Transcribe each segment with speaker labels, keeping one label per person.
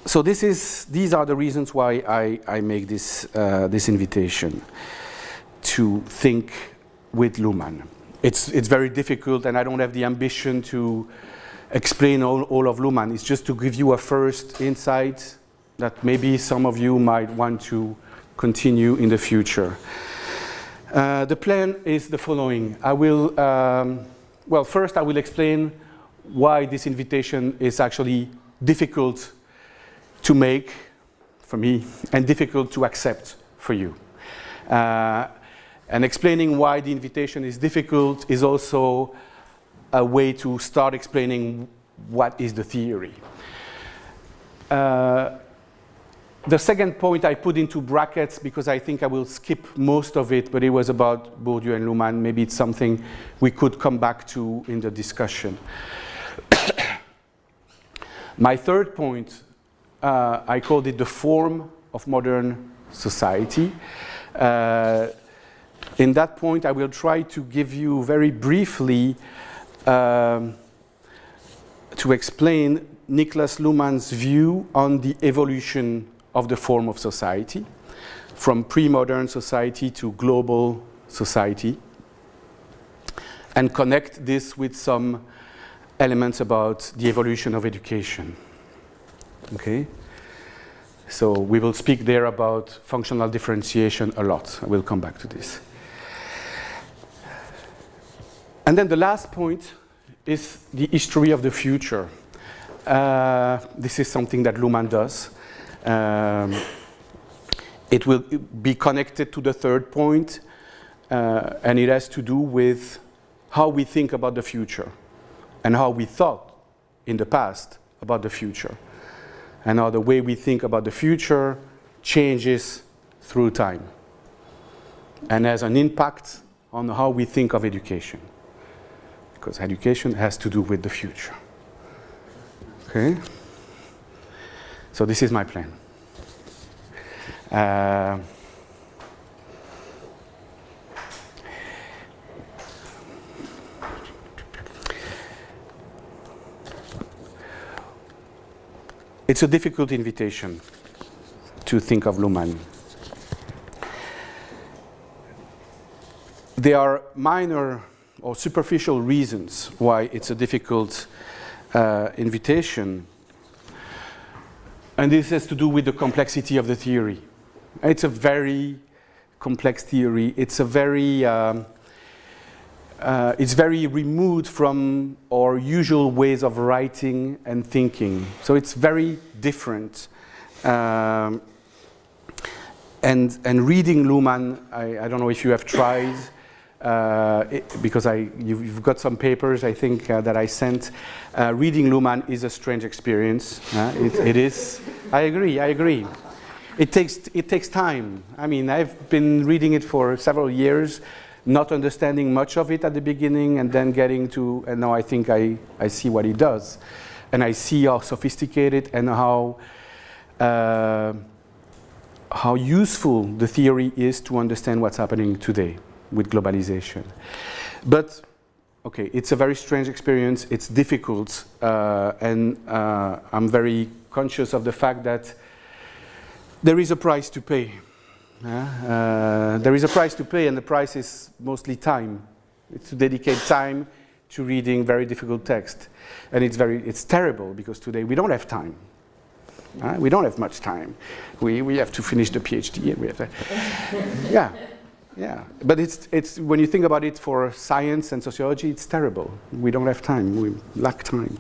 Speaker 1: So these are the reasons why I make this invitation to think with Luhmann. It's very difficult, and I don't have the ambition to explain all of Luhmann. It's just to give you a first insight that maybe some of you might want to continue in the future. The plan is the following. I will, well, first I will explain why this invitation is actually difficult to make for me and difficult to accept for you. And explaining why the invitation is difficult is also a way to start explaining what is the theory. The second point I put into brackets because I think I will skip most of it, but it was about Bourdieu and Luhmann. Maybe it's something we could come back to in the discussion. My third point, I called it the form of modern society. In that point, I will try to give you very briefly to explain Niklas Luhmann's view on the evolution of the form of society, from pre-modern society to global society, and connect this with some elements about the evolution of education. Okay? So we will speak there about functional differentiation a lot. I will come back to this. And then the last point is the history of the future. This is something that Luhmann does. It will be connected to the third point, and it has to do with how we think about the future and how we thought in the past about the future, and how the way we think about the future changes through time and has an impact on how we think of education, because education has to do with the future. Okay? So this is my plan. It's a difficult invitation to think of Luhmann. There are minor or superficial reasons why it's a difficult invitation. And this has to do with the complexity of the theory. It's a very complex theory. It's very removed from our usual ways of writing and thinking. So it's very different. And reading Luhmann, I don't know if you have tried, because you've got some papers, I think, that I sent. Reading Luhmann is a strange experience. It is. I agree. It takes time. I mean, I've been reading it for several years, not understanding much of it at the beginning, and then getting to, and now I think I see what he does. And I see how sophisticated and how useful the theory is to understand what's happening today with globalization. But, okay, it's a very strange experience, it's difficult, and I'm very conscious of the fact that there is a price to pay. There is a price to pay, and the price is mostly time. It's to dedicate time to reading very difficult text. And it's terrible, because today we don't have time. We don't have much time. We have to finish the PhD, and we have to, yeah, but it's when you think about it for science and sociology, it's terrible. We don't have time. We lack time.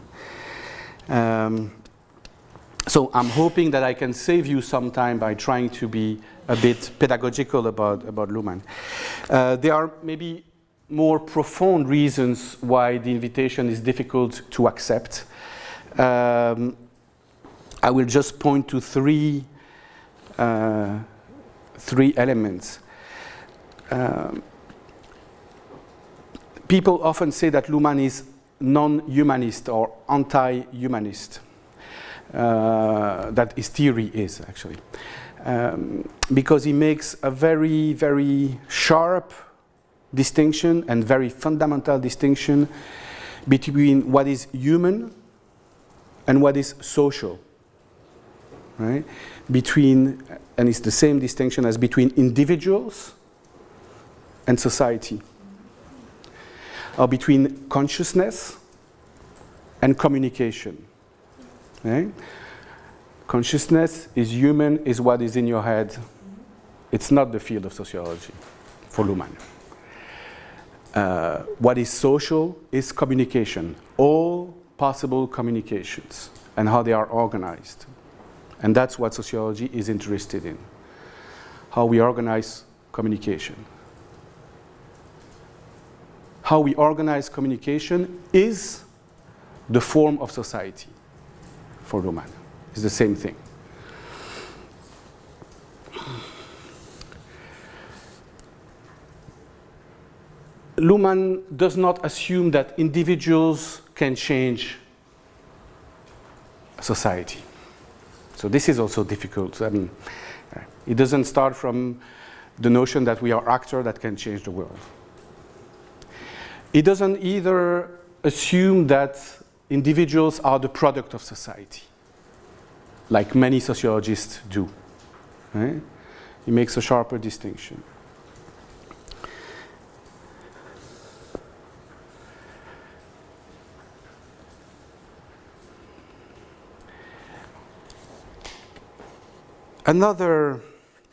Speaker 1: So I'm hoping that I can save you some time by trying to be a bit pedagogical about Luhmann. There are maybe more profound reasons why the invitation is difficult to accept. I will just point to three elements. People often say that Luhmann is non-humanist or anti-humanist. That his theory is, actually. Because he makes a very, very sharp distinction and very fundamental distinction between what is human and what is social. right? Between, and it's the same distinction as between individuals and society, or between consciousness and communication. Right? Consciousness is human, is what is in your head. It's not the field of sociology for Luhmann. What is social is communication, all possible communications and how they are organized. And that's what sociology is interested in, how we organize communication. How we organize communication is the form of society for Luhmann. It's the same thing. Luhmann does not assume that individuals can change society. So this is also difficult. I mean, it doesn't start from the notion that we are actors that can change the world. It doesn't either assume that individuals are the product of society, like many sociologists do. Right? He makes a sharper distinction. Another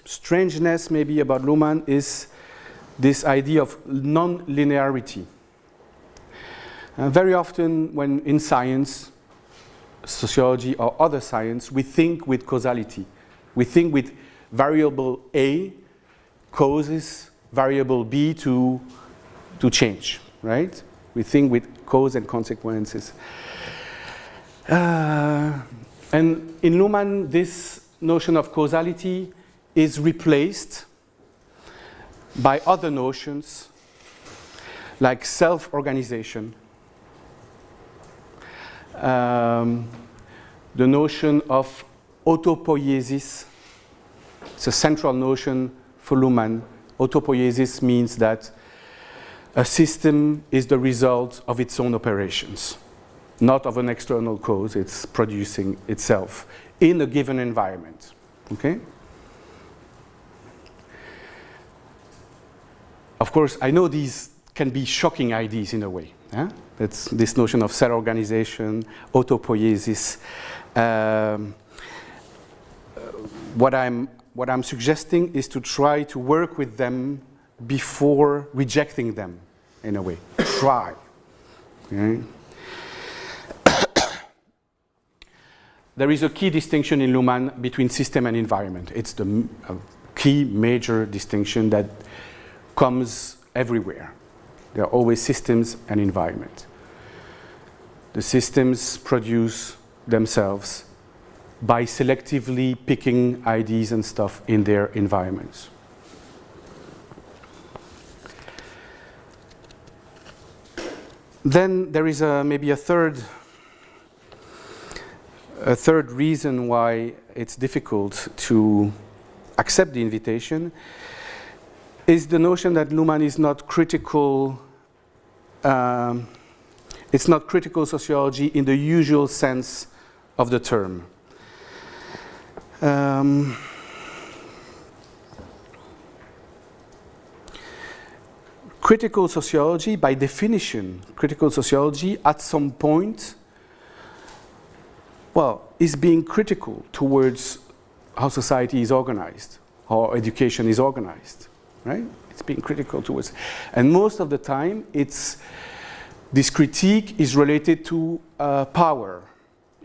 Speaker 1: strangeness maybe about Luhmann is this idea of non-linearity. Very often when in science, sociology or other science, we think with causality. We think with variable A causes variable B to change, right? We think with cause and consequences. And in Luhmann, this notion of causality is replaced by other notions like self-organization, the notion of autopoiesis. It's a central notion for Luhmann. Autopoiesis means that a system is the result of its own operations, not of an external cause. It's producing itself in a given environment. Okay? Of course, I know these can be shocking ideas in a way. Yeah? That's this notion of self-organization, autopoiesis. What I'm suggesting is to try to work with them before rejecting them, in a way. Try. Okay? There is a key distinction in Luhmann between system and environment. It's the key major distinction that comes everywhere. There are always systems and environment. The systems produce themselves by selectively picking ideas and stuff in their environments. Then there is maybe a third reason why it's difficult to accept the invitation is the notion that Luhmann is not critical. It's not critical sociology in the usual sense of the term. Critical sociology, by definition, critical sociology at some point, well, is being critical towards how society is organized, how education is organized, right? It's being critical towards, and most of the time, this critique is related to power,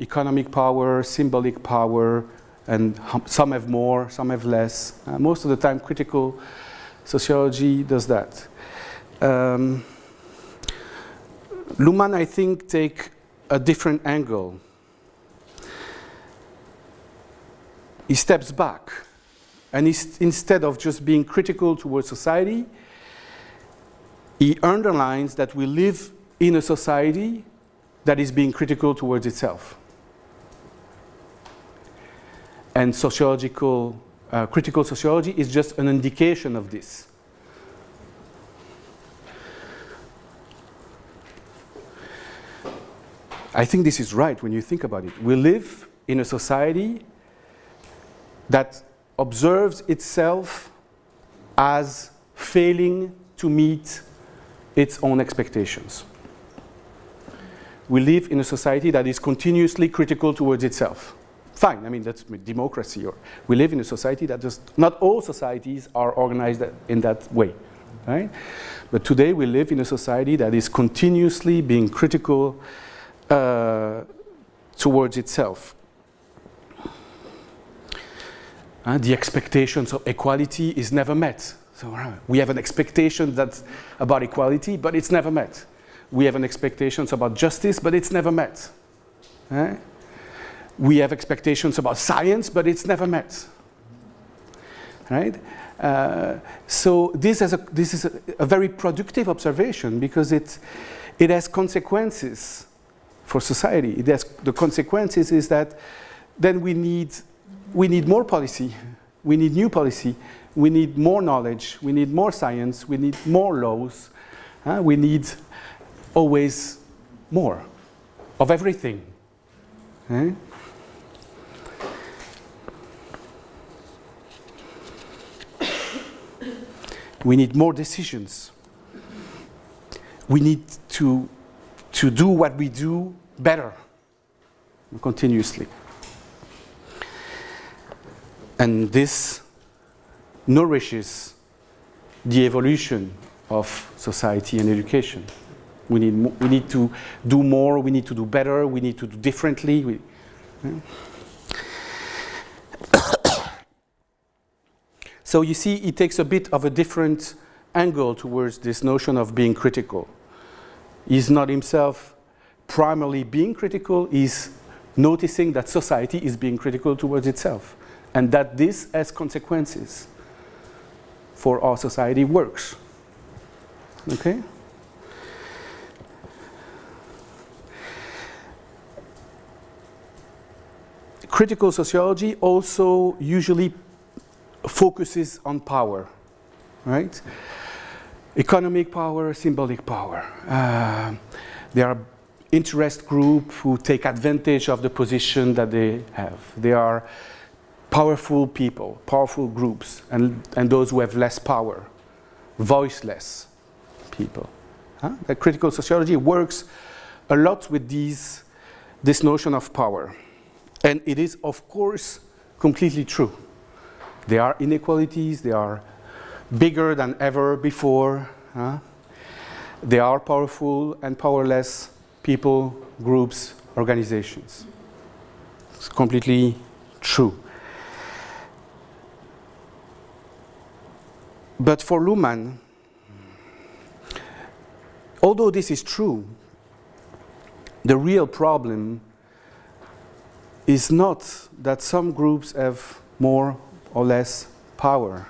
Speaker 1: economic power, symbolic power, and some have more, some have less. Most of the time, critical sociology does that. Luhmann, I think, take a different angle. He steps back, and instead of just being critical towards society, he underlines that we live in a society that is being critical towards itself. And critical sociology is just an indication of this. I think this is right when you think about it. We live in a society that observes itself as failing to meet its own expectations. We live in a society that is continuously critical towards itself. Fine, I mean, that's democracy. Or we live in a society that just, not all societies are organized in that way, right? But today we live in a society that is continuously being critical towards itself. The expectations of equality is never met. So we have an expectation that's about equality, but it's never met. We have an expectations about justice, but it's never met. Right? We have expectations about science, but it's never met. Right? So this is a very productive observation because it has consequences for society. The consequences is that then we need more policy, we need new policy, we need more knowledge, we need more science, we need more laws, we need always more of everything. Okay? We need more decisions. We need to do what we do better, continuously. And this nourishes the evolution of society and education. We need to do more, we need to do better, we need to do differently. So you see, it takes a bit of a different angle towards this notion of being critical. He's not himself primarily being critical, he's noticing that society is being critical towards itself, and that this has consequences for how society works. Okay? Critical sociology also usually focuses on power, right? Economic power, symbolic power. There are interest groups who take advantage of the position that they have. They are powerful people, powerful groups, and those who have less power, voiceless people. The critical sociology works a lot with this notion of power. And it is, of course, completely true. There are inequalities, they are bigger than ever before. There are powerful and powerless people, groups, organizations. It's completely true. But for Luhmann, although this is true, the real problem is not that some groups have more or less power.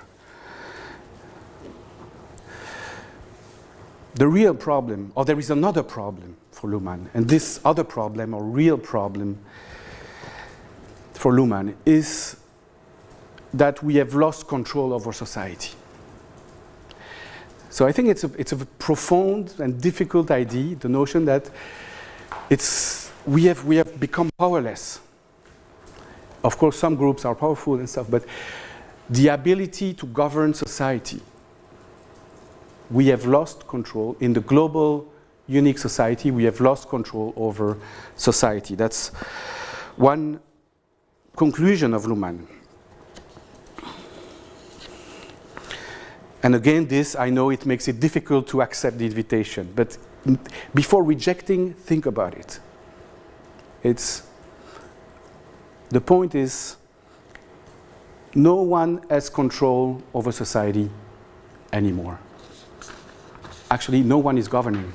Speaker 1: The real problem, or there is another problem for Luhmann, and this other problem, or real problem for Luhmann, is that we have lost control over society. So I think it's a profound and difficult idea, the notion that we have become powerless. Of course, some groups are powerful and stuff, but the ability to govern society, we have lost control. In the global, unique society, we have lost control over society. That's one conclusion of Luhmann. And again, I know it makes it difficult to accept the invitation, but before rejecting, think about it. The point is, no one has control over society anymore. Actually, no one is governing.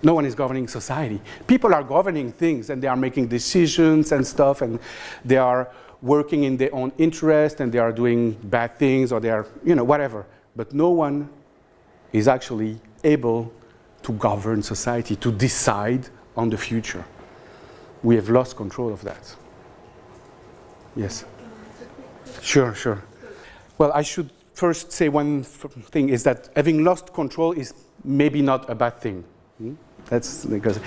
Speaker 1: No one is governing society. People are governing things, and they are making decisions and stuff, and they are working in their own interest, and they are doing bad things, or they are, whatever. But no one is actually able to govern society, to decide on the future. We have lost control of that. Yes? Sure. Well, I should first say one thing, is that having lost control is maybe not a bad thing. That's because,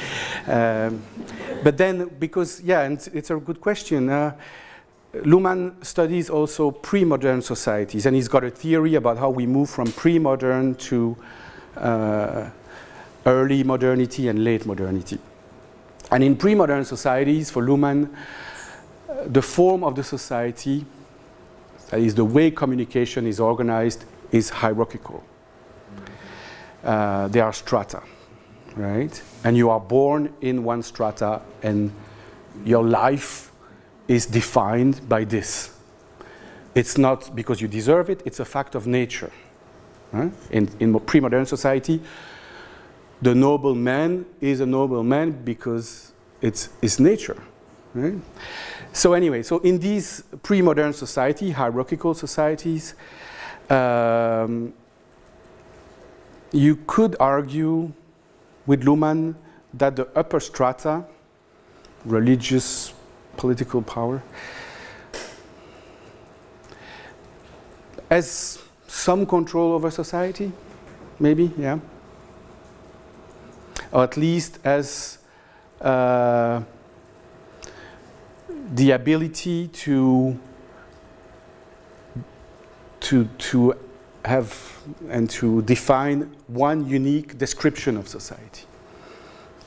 Speaker 1: but then, because, and it's a good question. Luhmann studies also pre-modern societies, and he's got a theory about how we move from pre-modern to early modernity and late modernity. And in pre-modern societies, for Luhmann, the form of the society, that is the way communication is organized, is hierarchical. There are strata, right? And you are born in one strata, and your life is defined by this. It's not because you deserve it, it's a fact of nature. In pre-modern society, the noble man is a noble man because it's nature. Right? So anyway, so in these pre-modern society, hierarchical societies, you could argue with Luhmann that the upper strata, religious, political power, has some control over society, maybe, yeah. Or at least as the ability to have and to define one unique description of society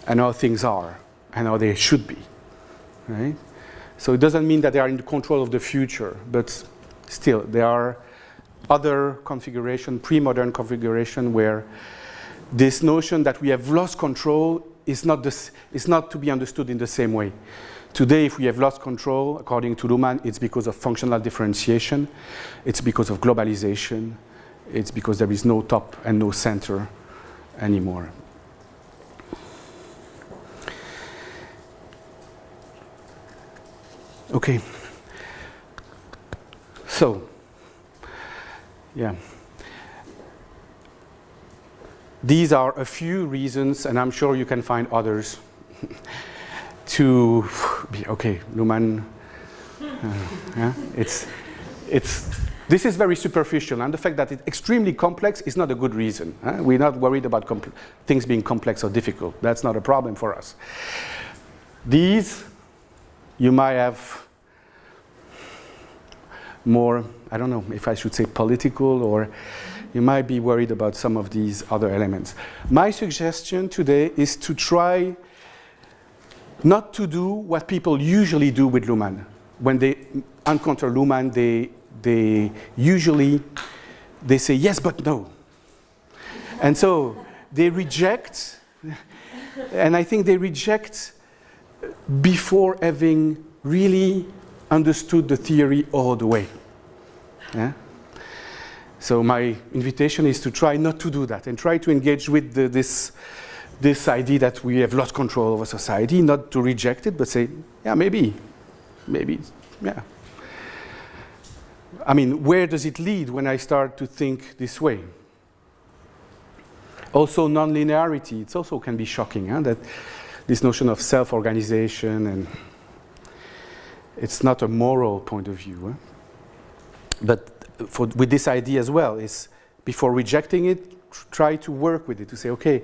Speaker 1: and how things are and how they should be, right? So it doesn't mean that they are in control of the future, but still there are other configuration, pre-modern configuration, where this notion that we have lost control is not to be understood in the same way. Today, if we have lost control, according to Luhmann, it's because of functional differentiation, it's because of globalization, it's because there is no top and no center anymore. Okay. So, yeah. These are a few reasons, and I'm sure you can find others, to be okay. Luhmann, yeah, this is very superficial, and the fact that it's extremely complex is not a good reason. We're not worried about things being complex or difficult. That's not a problem for us. These, you might have more, I don't know if I should say political, or you might be worried about some of these other elements. My suggestion today is to try not to do what people usually do with Luhmann. When they encounter Luhmann, they usually say yes but no. And so they reject, and I think they reject before having really understood the theory all the way. Yeah? So my invitation is to try not to do that and try to engage with this idea that we have lost control over society, not to reject it, but say, yeah, maybe, yeah. I mean, where does it lead when I start to think this way? Also, non-linearity, it also can be shocking, that this notion of self-organization, and it's not a moral point of view. But with this idea as well, is before rejecting it, try to work with it, to say, okay,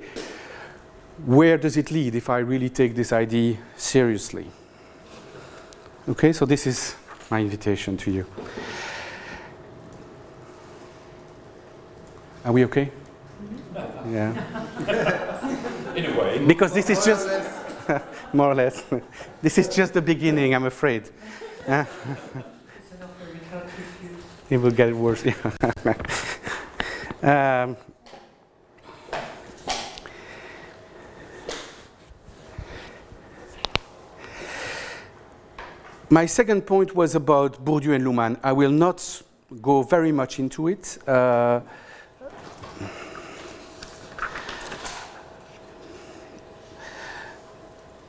Speaker 1: where does it lead if I really take this idea seriously? Okay, so this is my invitation to you. Are we okay? Yeah.
Speaker 2: In a way.
Speaker 1: Because this is just, more or less, this is just the beginning, I'm afraid. It will get worse. My second point was about Bourdieu and Luhmann. I will not go very much into it.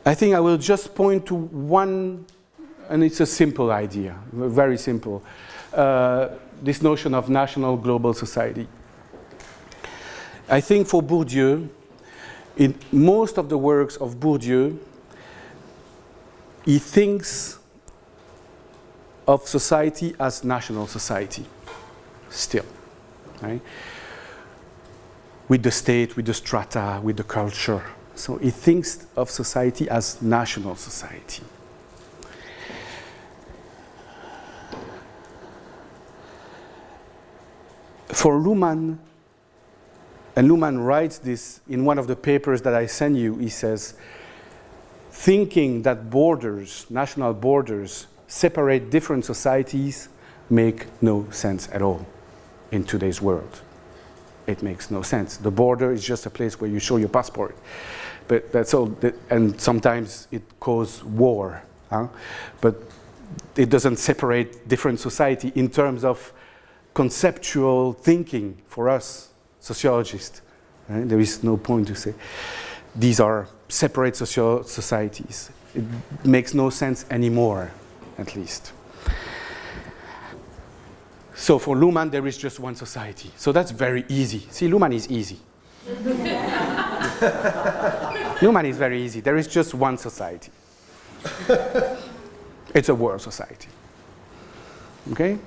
Speaker 1: I think I will just point to one, and it's a simple idea, very simple. This notion of national global society. I think for Bourdieu, in most of the works of Bourdieu, he thinks of society as national society, still, right? With the state, with the strata, with the culture. So he thinks of society as national society. For Luhmann, and Luhmann writes this in one of the papers that I sent you, he says, thinking that borders, national borders, separate different societies make no sense at all in today's world. It makes no sense. The border is just a place where you show your passport. But that's all, and sometimes it causes war. But it doesn't separate different society in terms of conceptual thinking for us, sociologists. Right? There is no point to say these are separate societies. It makes no sense anymore, at least. So for Luhmann, there is just one society. So that's very easy. See, Luhmann is easy. Luhmann is very easy. There is just one society. It's a world society. Okay?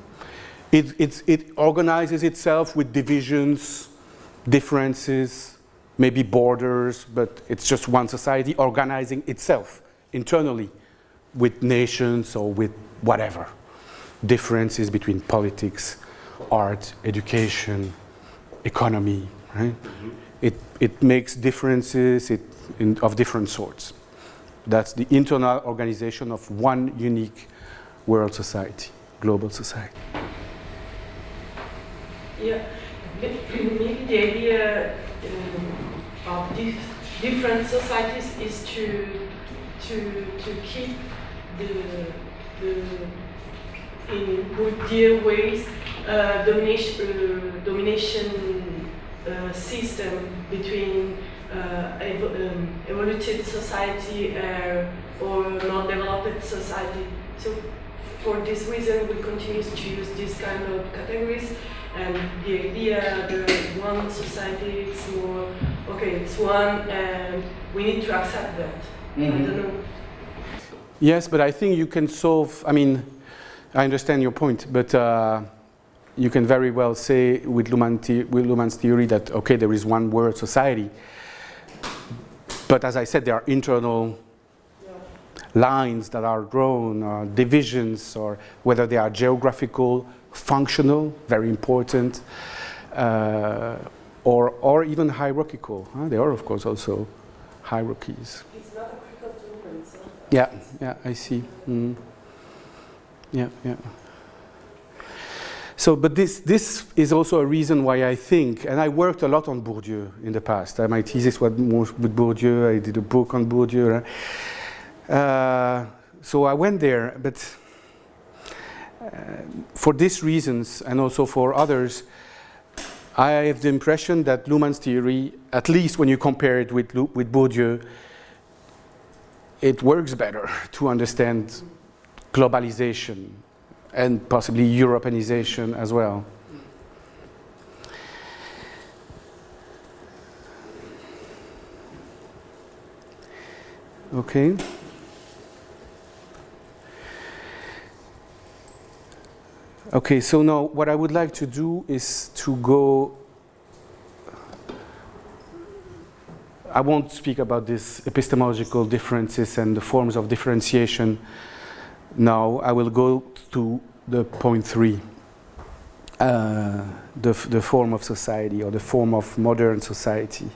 Speaker 1: It organizes itself with divisions, differences, maybe borders, but it's just one society organizing itself internally with nations or with whatever. Differences between politics, art, education, economy, right? Mm-hmm. It makes differences of different sorts. That's the internal organization of one unique world society, global society.
Speaker 3: Yeah, maybe the idea of these different societies is to keep the in Bourdieu ways domination system between evolutive society or non-developed society. So for this reason, we continue to use these kind of categories, and the idea that one society is more, okay, it's one, and we need to accept that. Mm-hmm. I don't know.
Speaker 1: Yes, but I think you can solve, I mean, I understand your point, but you can very well say with Luhmann's theory that, okay, there is one world society, but as I said, there are internal lines that are drawn, divisions, or whether they are geographical, functional, very important, or even hierarchical. There are, of course, also hierarchies.
Speaker 3: It's not a critical movement, so.
Speaker 1: Yeah, I see. Mm. Yeah. So, but this is also a reason why I think, and I worked a lot on Bourdieu in the past. My thesis was more with Bourdieu. I did a book on Bourdieu. So I went there, but for these reasons and also for others, I have the impression that Luhmann's theory, at least when you compare it with Bourdieu, it works better to understand globalization and possibly Europeanization as well. Okay. Okay, so now what I would like to do is to go. I won't speak about these epistemological differences and the forms of differentiation now. I will go to the point 3, the form of society or the form of modern society.